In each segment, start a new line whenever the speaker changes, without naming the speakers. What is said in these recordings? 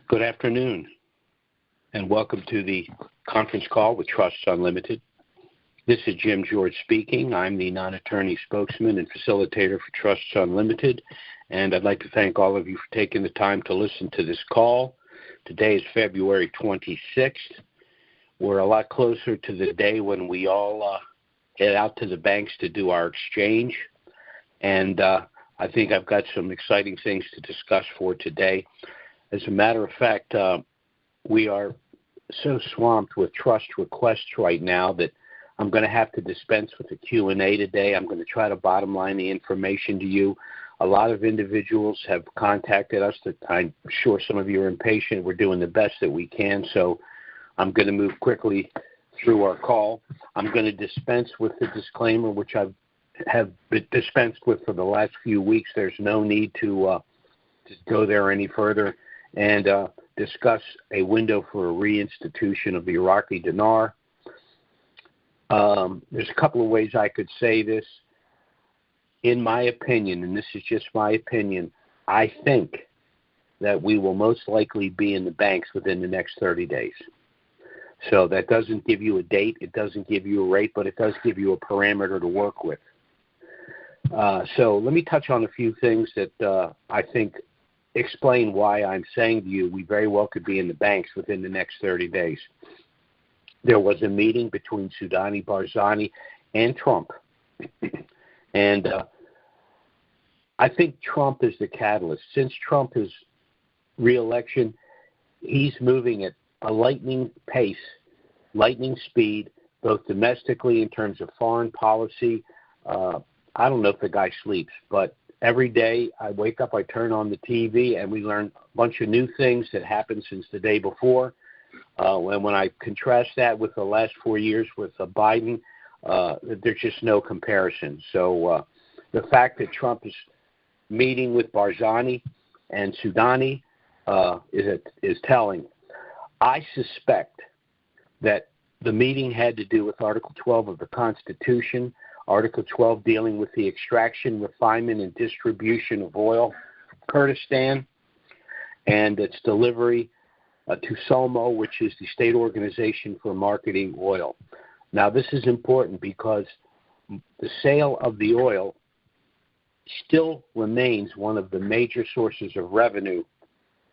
Good afternoon, and welcome to the conference call with Trusts Unlimited. This is Jim George speaking. I'm the non-attorney spokesman and facilitator for Trusts Unlimited, and I'd like to thank all of you for taking the time to listen to this call. Today is February 26th. We're a lot closer to the day when we all head out to the banks to do our exchange, and I think I've got some exciting things to discuss for today. As a matter of fact, we are so swamped with trust requests right now that I'm going to have to dispense with the Q&A today. I'm going to try to bottom line the information to you. A lot of individuals have contacted us. I'm sure some of you are impatient. We're doing the best that we can, so I'm going to move quickly through our call. I'm going to dispense with the disclaimer, which I have been dispensed with for the last few weeks. There's no need to go there any further, and discuss a window for a reinstitution of the Iraqi dinar. There's a couple of ways I could say this. In my opinion, and this is just my opinion, I think that we will most likely be in the banks within the next 30 days. So that doesn't give you a date, it doesn't give you a rate, but it does give you a parameter to work with. So let me touch on a few things that I think explain why I'm saying to you we very well could be in the banks within the next 30 days. There was a meeting between Soudani Barzani and Trump. And I think Trump is the catalyst. Since Trump's re-election, he's moving at a lightning pace, lightning speed, both domestically in terms of foreign policy. I don't know if the guy sleeps, but every day I wake up, I turn on the TV, and we learn a bunch of new things that happened since the day before. And when I contrast that with the last 4 years with Biden, there's just no comparison. So the fact that Trump is meeting with Barzani and Soudani is telling. I suspect that the meeting had to do with Article 12 of the Constitution, Article 12 dealing with the extraction, refinement, and distribution of oil from Kurdistan, and its delivery to SOMO, which is the state organization for marketing oil. Now, this is important because the sale of the oil still remains one of the major sources of revenue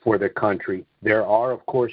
for the country. There are, of course,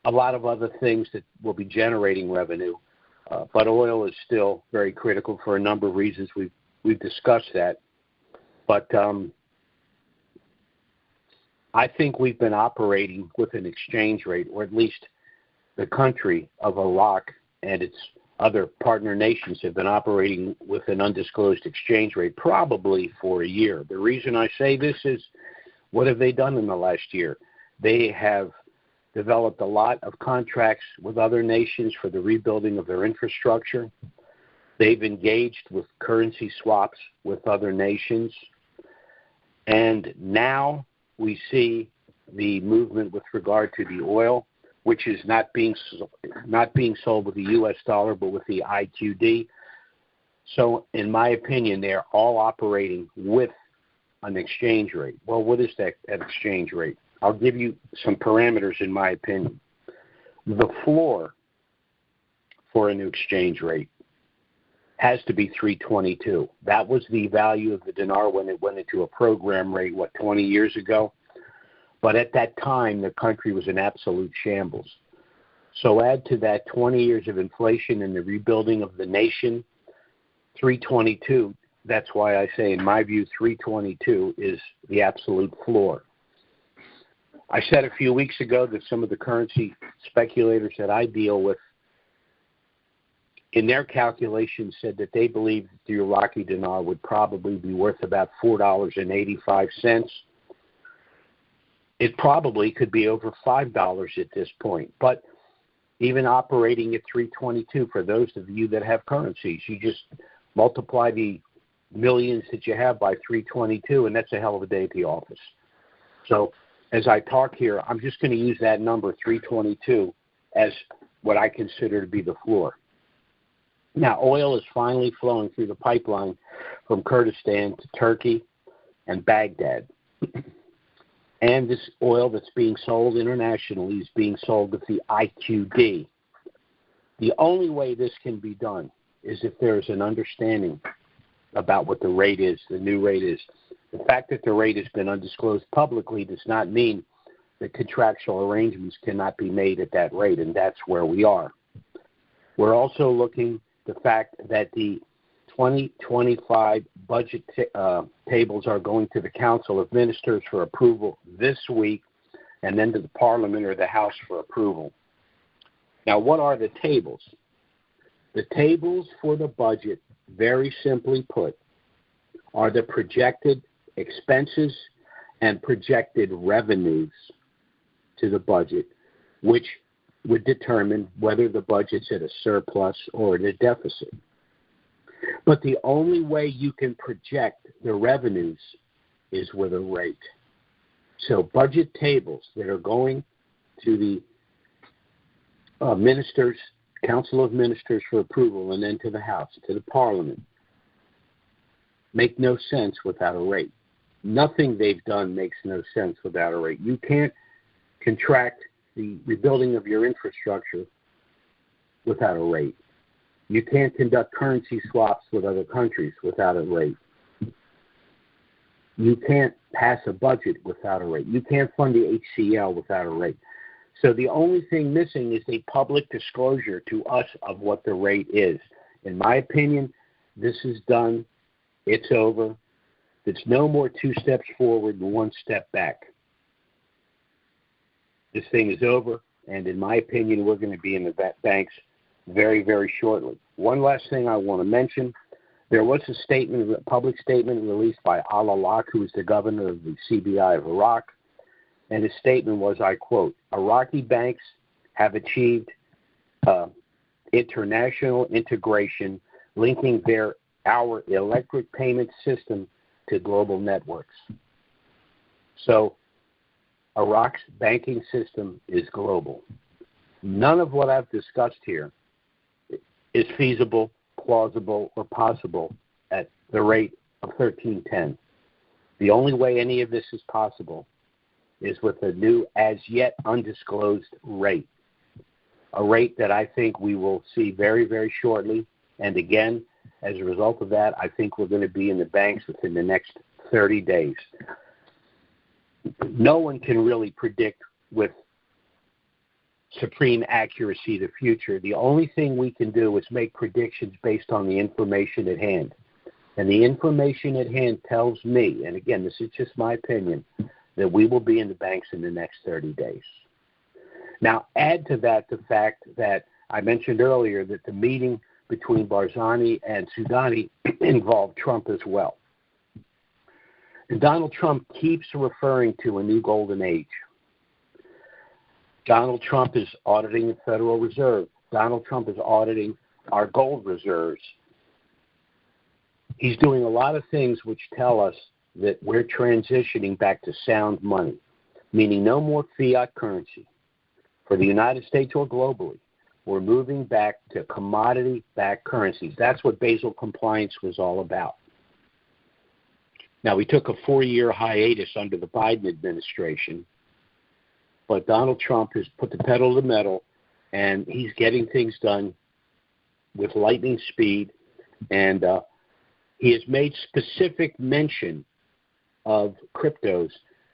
a lot of other things that will be generating revenue, but oil is still very critical for a number of reasons. We've discussed that. But I think we've been operating with an exchange rate, or at least the country of Iraq and its other partner nations have been operating with an undisclosed exchange rate probably for a year. The reason I say this is, what have they done in the last year? They have developed a lot of contracts with other nations for the rebuilding of their infrastructure. They've engaged with currency swaps with other nations. And now we see the movement with regard to the oil, which is not being sold with the U.S. dollar, but with the IQD. So, in my opinion, they're all operating with an exchange rate. Well, what is that exchange rate? I'll give you some parameters in my opinion. The floor for a new exchange rate has to be 322. That was the value of the dinar when it went into a program rate, 20 years ago? But at that time, the country was in absolute shambles. So add to that 20 years of inflation and the rebuilding of the nation, 322. That's why I say, in my view, 322 is the absolute floor. I said a few weeks ago that some of the currency speculators that I deal with, in their calculations, said that they believe that the Iraqi dinar would probably be worth about $4.85. It probably could be over $5 at this point. But even operating at 322, for those of you that have currencies, you just multiply the millions that you have by 322, and that's a hell of a day at the office. So as I talk here, I'm just going to use that number, 322, as what I consider to be the floor. Now, oil is finally flowing through the pipeline from Kurdistan to Turkey and Baghdad. And this oil that's being sold internationally is being sold with the IQD. The only way this can be done is if there's an understanding about what the rate is, the new rate is. The fact that the rate has been undisclosed publicly does not mean that contractual arrangements cannot be made at that rate, and that's where we are. We're also looking at the fact that the 2025 budget tables are going to the Council of Ministers for approval this week, and then to the Parliament or the House for approval. Now, what are the tables? The tables for the budget, very simply put, are the projected expenses and projected revenues to the budget, which would determine whether the budget's at a surplus or at a deficit. But the only way you can project the revenues is with a rate. So budget tables that are going to the ministers, Council of Ministers for approval, and then to the House, to the Parliament, make no sense without a rate. Nothing they've done makes no sense without a rate. You can't contract the rebuilding of your infrastructure without a rate. You can't conduct currency swaps with other countries without a rate. You can't pass a budget without a rate. You can't fund the HCL without a rate. So the only thing missing is a public disclosure to us of what the rate is. In my opinion, this is done. It's over. It's no more 2 steps forward and 1 step back. This thing is over, and in my opinion, we're going to be in the banks very, very shortly. One last thing I want to mention. There was a public statement released by Al-Alaq, who is the governor of the CBI of Iraq, and his statement was, I quote, "Iraqi banks have achieved international integration, linking our electric payment system to global networks." So Iraq's banking system is global. None of what I've discussed here is feasible, plausible, or possible at the rate of 1310. The only way any of this is possible is with a new, as yet undisclosed rate, a rate that I think we will see very, very shortly. And again, as a result of that, I think we're going to be in the banks within the next 30 days. No one can really predict with supreme accuracy the future. The only thing we can do is make predictions based on the information at hand. And the information at hand tells me, and again, this is just my opinion, that we will be in the banks in the next 30 days. Now, add to that the fact that I mentioned earlier that the meeting between Barzani and Soudani involved Trump as well. And Donald Trump keeps referring to a new golden age. Donald Trump is auditing the Federal Reserve. Donald Trump is auditing our gold reserves. He's doing a lot of things which tell us that we're transitioning back to sound money, meaning no more fiat currency. For the United States or globally, we're moving back to commodity-backed currencies. That's what Basel compliance was all about. Now, we took a 4-year hiatus under the Biden administration, but Donald Trump has put the pedal to the metal, and he's getting things done with lightning speed, and he has made specific mention of cryptos.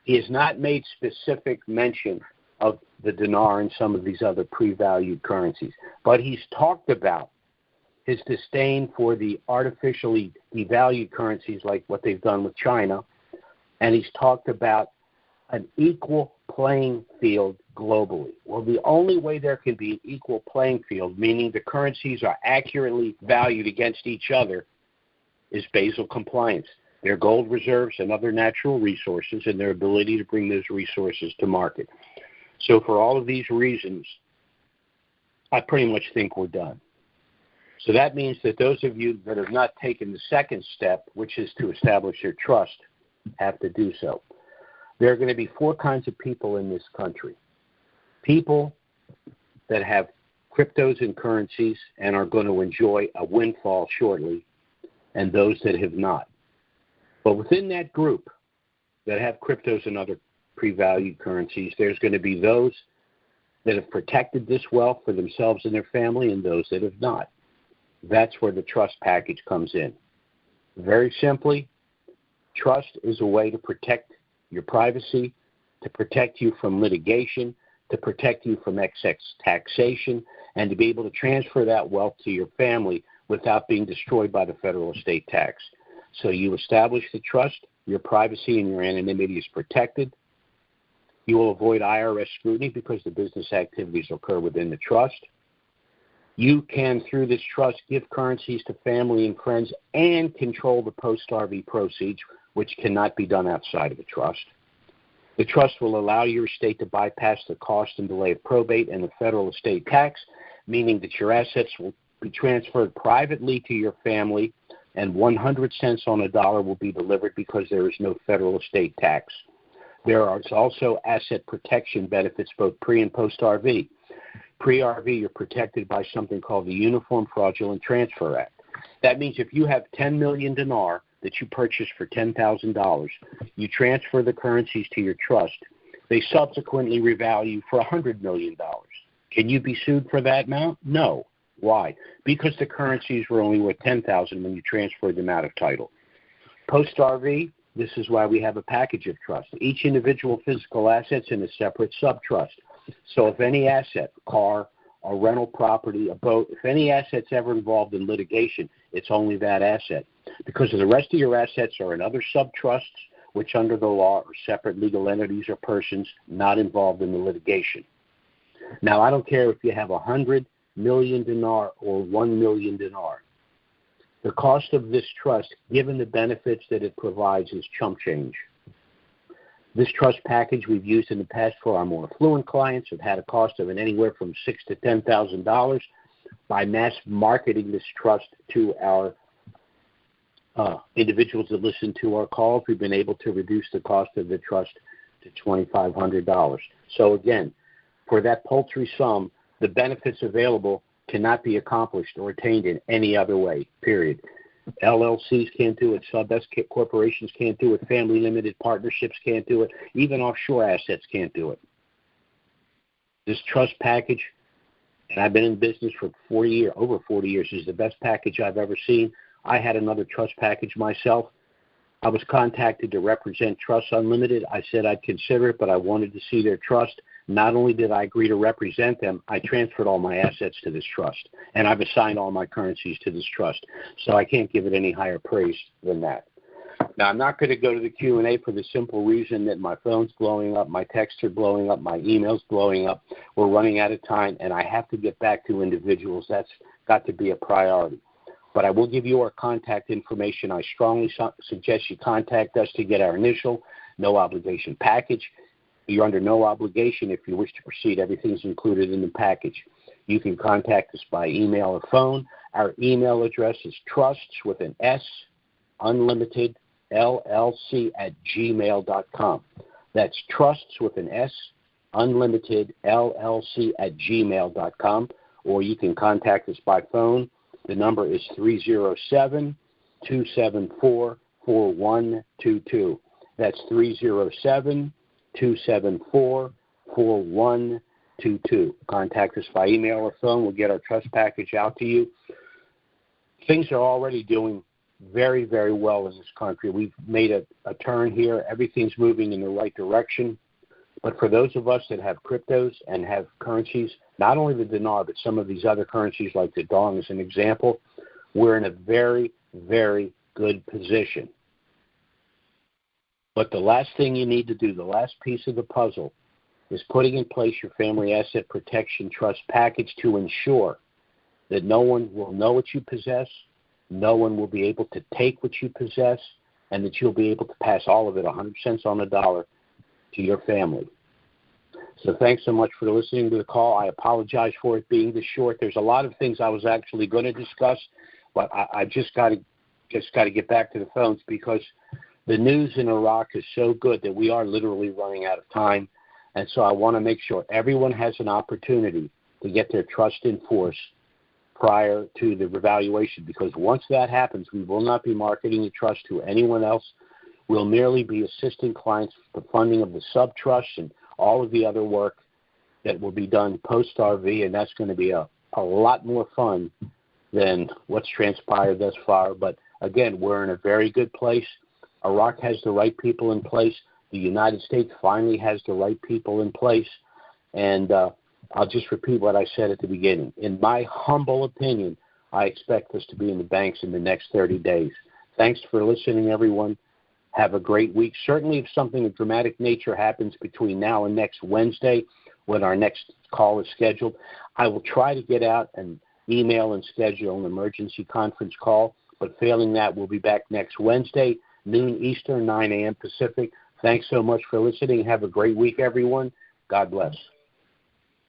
He has not made specific mention of the dinar and some of these other pre-valued currencies, but he's talked about his disdain for the artificially devalued currencies like what they've done with China, and he's talked about an equal playing field globally. Well, the only way there can be an equal playing field, meaning the currencies are accurately valued against each other, is Basel compliance, their gold reserves and other natural resources, and their ability to bring those resources to market. So for all of these reasons, I pretty much think we're done. So that means that those of you that have not taken the second step, which is to establish your trust, have to do so. There are going to be 4 kinds of people in this country. People that have cryptos and currencies and are going to enjoy a windfall shortly, and those that have not. But within that group that have cryptos and other pre-valued currencies. There's going to be those that have protected this wealth for themselves and their family and those that have not. That's where the trust package comes in. Very simply, trust is a way to protect your privacy, to protect you from litigation, to protect you from excess taxation, and to be able to transfer that wealth to your family without being destroyed by the federal estate tax. So you establish the trust, your privacy and your anonymity is protected. You will avoid IRS scrutiny because the business activities occur within the trust. You can, through this trust, give currencies to family and friends and control the post-RV proceeds, which cannot be done outside of the trust. The trust will allow your estate to bypass the cost and delay of probate and the federal estate tax, meaning that your assets will be transferred privately to your family, and 100 cents on a dollar will be delivered because there is no federal estate tax. There are also asset protection benefits both pre- and post-RV. Pre-RV, you're protected by something called the Uniform Fraudulent Transfer Act. That means if you have 10 million dinar that you purchase for $10,000, you transfer the currencies to your trust. They subsequently revalue for $100 million. Can you be sued for that amount? No. Why? Because the currencies were only worth $10,000 when you transferred them out of title. Post-RV, this is why we have a package of trust. Each individual physical asset's in a separate sub-trust. So if any asset, a car, a rental property, a boat, if any asset's ever involved in litigation, it's only that asset. Because the rest of your assets are in other sub-trusts, which under the law are separate legal entities or persons not involved in the litigation. Now, I don't care if you have 100 million dinar or 1 million dinar. The cost of this trust, given the benefits that it provides, is chump change. This trust package we've used in the past for our more affluent clients have had a cost of anywhere from $6,000 to $10,000. By mass marketing this trust to our individuals that listen to our calls, we've been able to reduce the cost of the trust to $2,500. So again, for that paltry sum, the benefits available cannot be accomplished or attained in any other way, period. LLCs can't do it. Sub-S corporations can't do it. Family limited partnerships can't do it. Even offshore assets can't do it. This trust package, and I've been in business for over 40 years, is the best package I've ever seen. I had another trust package myself. I was contacted to represent Trusts Unlimited. I said I'd consider it, but I wanted to see their trust. Not only did I agree to represent them, I transferred all my assets to this trust, and I've assigned all my currencies to this trust. So I can't give it any higher praise than that. Now, I'm not going to go to the Q&A for the simple reason that my phone's blowing up, my texts are blowing up, my email's blowing up. We're running out of time, and I have to get back to individuals. That's got to be a priority. But I will give you our contact information. I strongly suggest you contact us to get our initial no-obligation package. You're under no obligation if you wish to proceed. Everything's included in the package. You can contact us by email or phone. Our email address is trusts with an S, unlimited, LLC @gmail.com. That's trusts with an S, unlimited, LLC @gmail.com. Or you can contact us by phone. The number is 307-274-4122. That's 307-274-4122. Contact us by email or phone. We'll get our trust package out to you. Things are already doing very, very well in this country. We've made a turn here. Everything's moving in the right direction. But for those of us that have cryptos and have currencies, not only the dinar, but some of these other currencies like the dong as an example, we're in a very, very good position. But the last thing you need to do, the last piece of the puzzle, is putting in place your family asset protection trust package to ensure that no one will know what you possess, no one will be able to take what you possess, and that you'll be able to pass all of it, 100 cents on the dollar, to your family. So thanks so much for listening to the call. I apologize for it being this short. There's a lot of things I was actually going to discuss, but I just got to get back to the phones because the news in Iraq is so good that we are literally running out of time. And so I want to make sure everyone has an opportunity to get their trust in force prior to the revaluation, because once that happens, we will not be marketing the trust to anyone else. We'll merely be assisting clients with the funding of the sub-trust and all of the other work that will be done post-RV, and that's going to be a lot more fun than what's transpired thus far. But, again, we're in a very good place. Iraq has the right people in place. The United States finally has the right people in place. And I'll just repeat what I said at the beginning. In my humble opinion, I expect us to be in the banks in the next 30 days. Thanks for listening, everyone. Have a great week. Certainly if something of dramatic nature happens between now and next Wednesday when our next call is scheduled, I will try to get out and email and schedule an emergency conference call. But failing that, we'll be back next Wednesday, noon Eastern, 9 a.m. Pacific. Thanks so much for listening. Have a great week, everyone. God bless.